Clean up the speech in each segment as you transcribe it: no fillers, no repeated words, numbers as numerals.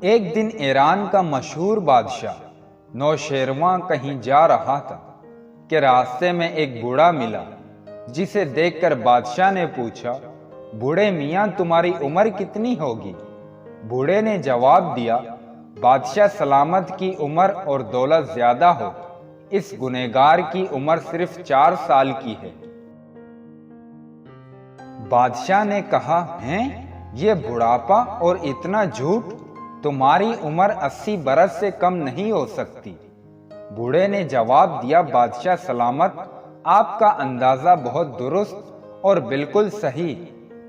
ایک دن ایران کا مشہور بادشاہ نوشیروان کہیں جا رہا تھا کہ راستے میں ایک بوڑھا ملا، جسے دیکھ کر بادشاہ نے پوچھا، بوڑھے میاں تمہاری عمر کتنی ہوگی؟ بوڑھے نے جواب دیا، بادشاہ سلامت کی عمر اور دولت زیادہ ہو، اس گنہگار کی عمر صرف 4 سال کی ہے۔ بادشاہ نے کہا، ہیں یہ بڑھاپا اور اتنا جھوٹ؟ تمہاری عمر 80 برس سے کم نہیں ہو سکتی۔ بوڑھے نے جواب دیا، بادشاہ سلامت، آپ کا اندازہ بہت درست اور بالکل صحیح،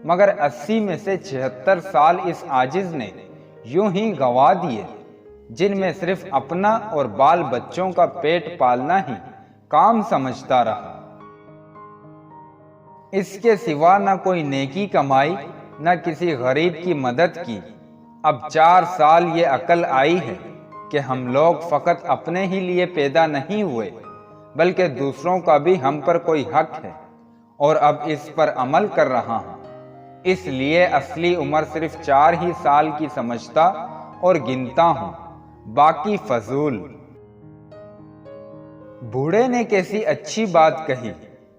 مگر 80 میں سے 76 سال اس عاجز نے یوں ہی گنوا دیے، جن میں صرف اپنا اور بال بچوں کا پیٹ پالنا ہی کام سمجھتا رہا۔ اس کے سوا نہ کوئی نیکی کمائی، نہ کسی غریب کی مدد کی۔ اب 4 سال یہ عقل آئی ہے کہ ہم لوگ فقط اپنے ہی لیے پیدا نہیں ہوئے، بلکہ دوسروں کا بھی ہم پر کوئی حق ہے، اور اب اس پر عمل کر رہا ہوں۔ اس لیے اصلی عمر صرف 4 ہی سال کی سمجھتا اور گنتا ہوں، باقی فضول۔ بوڑھے نے کیسی اچھی بات کہی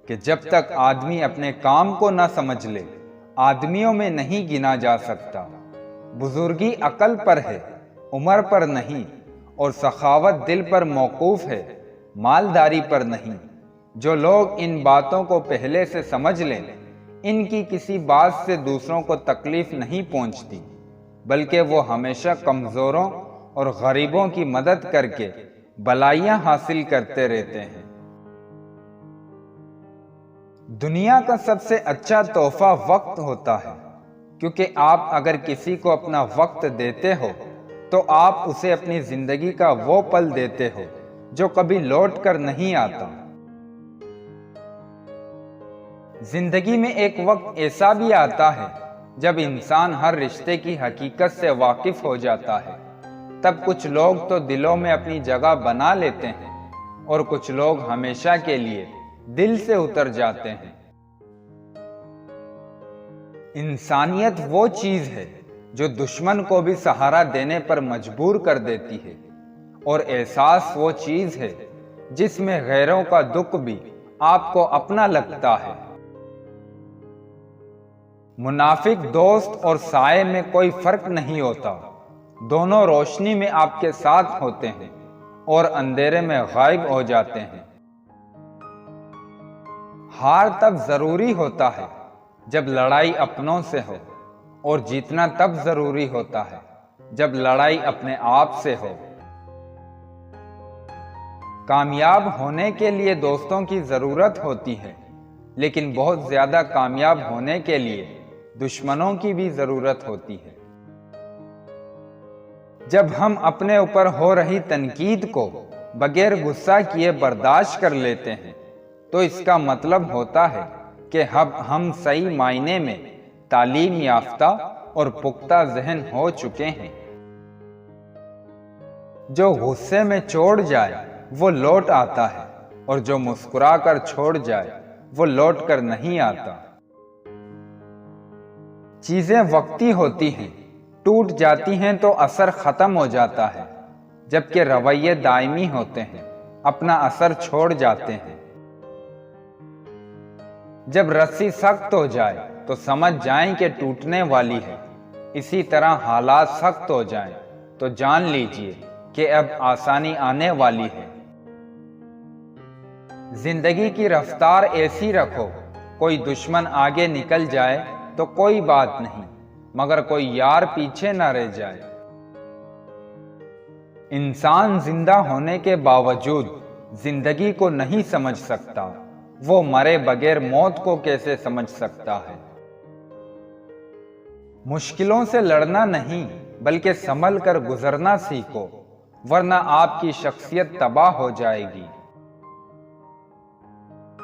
کہ جب تک آدمی اپنے کام کو نہ سمجھ لے، آدمیوں میں نہیں گنا جا سکتا۔ بزرگی عقل پر ہے، عمر پر نہیں، اور سخاوت دل پر موقوف ہے، مالداری پر نہیں۔ جو لوگ ان باتوں کو پہلے سے سمجھ لیں، ان کی کسی بات سے دوسروں کو تکلیف نہیں پہنچتی، بلکہ وہ ہمیشہ کمزوروں اور غریبوں کی مدد کر کے بھلائیاں حاصل کرتے رہتے ہیں۔ دنیا کا سب سے اچھا تحفہ وقت ہوتا ہے، کیونکہ آپ اگر کسی کو اپنا وقت دیتے ہو تو آپ اسے اپنی زندگی کا وہ پل دیتے ہو جو کبھی لوٹ کر نہیں آتا۔ زندگی میں ایک وقت ایسا بھی آتا ہے جب انسان ہر رشتے کی حقیقت سے واقف ہو جاتا ہے۔ تب کچھ لوگ تو دلوں میں اپنی جگہ بنا لیتے ہیں، اور کچھ لوگ ہمیشہ کے لیے دل سے اتر جاتے ہیں۔ انسانیت وہ چیز ہے جو دشمن کو بھی سہارا دینے پر مجبور کر دیتی ہے، اور احساس وہ چیز ہے جس میں غیروں کا دکھ بھی آپ کو اپنا لگتا ہے۔ منافق دوست اور سائے میں کوئی فرق نہیں ہوتا، دونوں روشنی میں آپ کے ساتھ ہوتے ہیں اور اندھیرے میں غائب ہو جاتے ہیں۔ ہار تب ضروری ہوتا ہے جب لڑائی اپنوں سے ہو، اور جیتنا تب ضروری ہوتا ہے جب لڑائی اپنے آپ سے ہو۔ کامیاب ہونے کے لیے دوستوں کی ضرورت ہوتی ہے، لیکن بہت زیادہ کامیاب ہونے کے لیے دشمنوں کی بھی ضرورت ہوتی ہے۔ جب ہم اپنے اوپر ہو رہی تنقید کو بغیر غصہ کیے برداشت کر لیتے ہیں، تو اس کا مطلب ہوتا ہے کہ اب ہم صحیح معنی میں تعلیم یافتہ اور پختہ ذہن ہو چکے ہیں۔ جو غصے میں چوڑ جائے وہ لوٹ آتا ہے، اور جو مسکرا کر چھوڑ جائے وہ لوٹ کر نہیں آتا۔ چیزیں وقتی ہوتی ہیں، ٹوٹ جاتی ہیں تو اثر ختم ہو جاتا ہے، جبکہ رویے دائمی ہوتے ہیں، اپنا اثر چھوڑ جاتے ہیں۔ جب رسی سخت ہو جائے تو سمجھ جائیں کہ ٹوٹنے والی ہے، اسی طرح حالات سخت ہو جائیں تو جان لیجئے کہ اب آسانی آنے والی ہے۔ زندگی کی رفتار ایسی رکھو، کوئی دشمن آگے نکل جائے تو کوئی بات نہیں، مگر کوئی یار پیچھے نہ رہ جائے۔ انسان زندہ ہونے کے باوجود زندگی کو نہیں سمجھ سکتا، وہ مرے بغیر موت کو کیسے سمجھ سکتا ہے؟ مشکلوں سے لڑنا نہیں، بلکہ سنبھل کر گزرنا سیکھو، ورنہ آپ کی شخصیت تباہ ہو جائے گی۔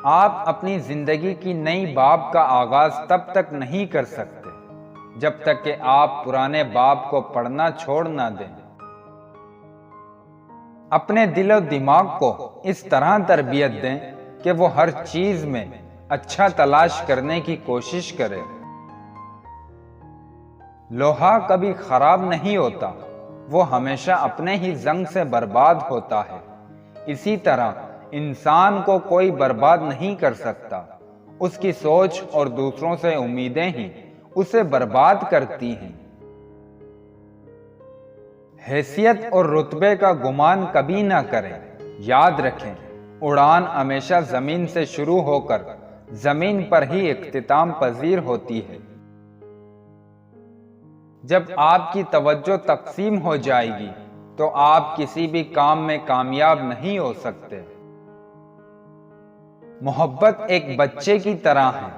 آپ اپنی زندگی کی نئی باب کا آغاز تب تک نہیں کر سکتے جب تک کہ آپ پرانے باب کو پڑھنا چھوڑ نہ دیں۔ اپنے دل و دماغ کو اس طرح تربیت دیں کہ وہ ہر چیز میں اچھا تلاش کرنے کی کوشش کرے۔ لوہا کبھی خراب نہیں ہوتا، وہ ہمیشہ اپنے ہی زنگ سے برباد ہوتا ہے۔ اسی طرح انسان کو کوئی برباد نہیں کر سکتا، اس کی سوچ اور دوسروں سے امیدیں ہی اسے برباد کرتی ہیں۔ حیثیت اور رتبے کا گمان کبھی نہ کریں۔ یاد رکھیں، اڑان ہمیشہ زمین سے شروع ہو کر زمین پر ہی اختتام پذیر ہوتی ہے۔ جب آپ کی توجہ تقسیم ہو جائے گی تو آپ کسی بھی کام میں کامیاب نہیں ہو سکتے۔ محبت ایک بچے کی طرح ہے،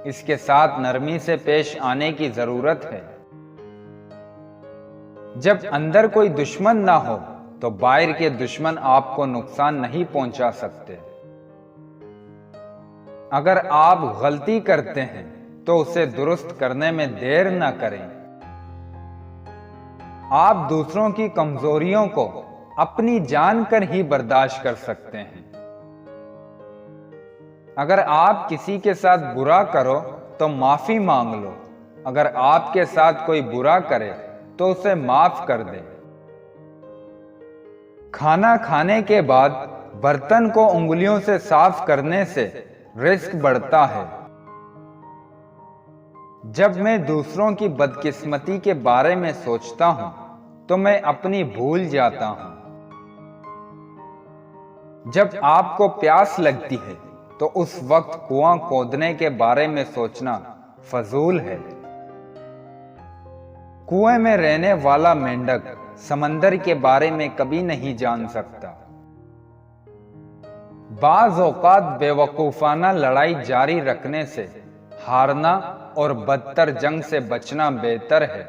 اس کے ساتھ نرمی سے پیش آنے کی ضرورت ہے۔ جب اندر کوئی دشمن نہ ہو تو باہر کے دشمن آپ کو نقصان نہیں پہنچا سکتے۔ اگر آپ غلطی کرتے ہیں تو اسے درست کرنے میں دیر نہ کریں۔ آپ دوسروں کی کمزوریوں کو اپنی جان کر ہی برداشت کر سکتے ہیں۔ اگر آپ کسی کے ساتھ برا کرو تو معافی مانگ لو، اگر آپ کے ساتھ کوئی برا کرے تو اسے معاف کر دیں۔ کھانا کھانے کے بعد برتن کو انگلیوں سے صاف کرنے سے رزق بڑھتا ہے۔ جب میں دوسروں کی بدقسمتی کے بارے میں سوچتا ہوں تو میں اپنی بھول جاتا ہوں۔ جب آپ کو پیاس لگتی ہے تو اس وقت کنواں کھودنے کے بارے میں سوچنا فضول ہے۔ کنویں میں رہنے والا مینڈک سمندر کے بارے میں کبھی نہیں جان سکتا۔ بعض اوقات بے وقوفانہ لڑائی جاری رکھنے سے ہارنا اور بدتر جنگ سے بچنا بہتر ہے۔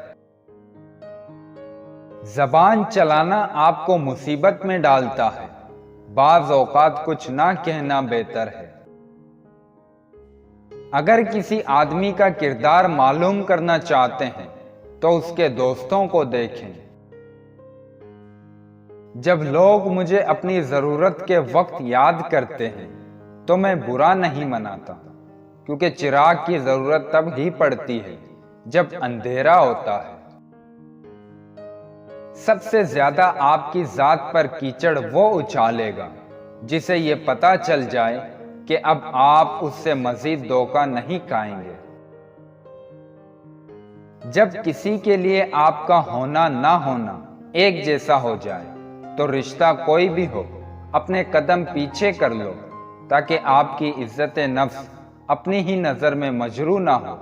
زبان چلانا آپ کو مصیبت میں ڈالتا ہے، بعض اوقات کچھ نہ کہنا بہتر ہے۔ اگر کسی آدمی کا کردار معلوم کرنا چاہتے ہیں تو اس کے دوستوں کو دیکھیں۔ جب لوگ مجھے اپنی ضرورت کے وقت یاد کرتے ہیں تو میں برا نہیں مناتا، کیونکہ چراغ کی ضرورت تب ہی پڑتی ہے جب اندھیرا ہوتا ہے۔ سب سے زیادہ آپ کی ذات پر کیچڑ وہ اچھالے گا جسے یہ پتہ چل جائے کہ اب آپ اس سے مزید دھوکہ نہیں کھائیں گے۔ جب کسی کے لیے آپ کا ہونا نہ ہونا ایک جیسا ہو جائے تو رشتہ کوئی بھی ہو اپنے قدم پیچھے کر لو، تاکہ آپ کی عزت نفس اپنی ہی نظر میں مجروح نہ ہو۔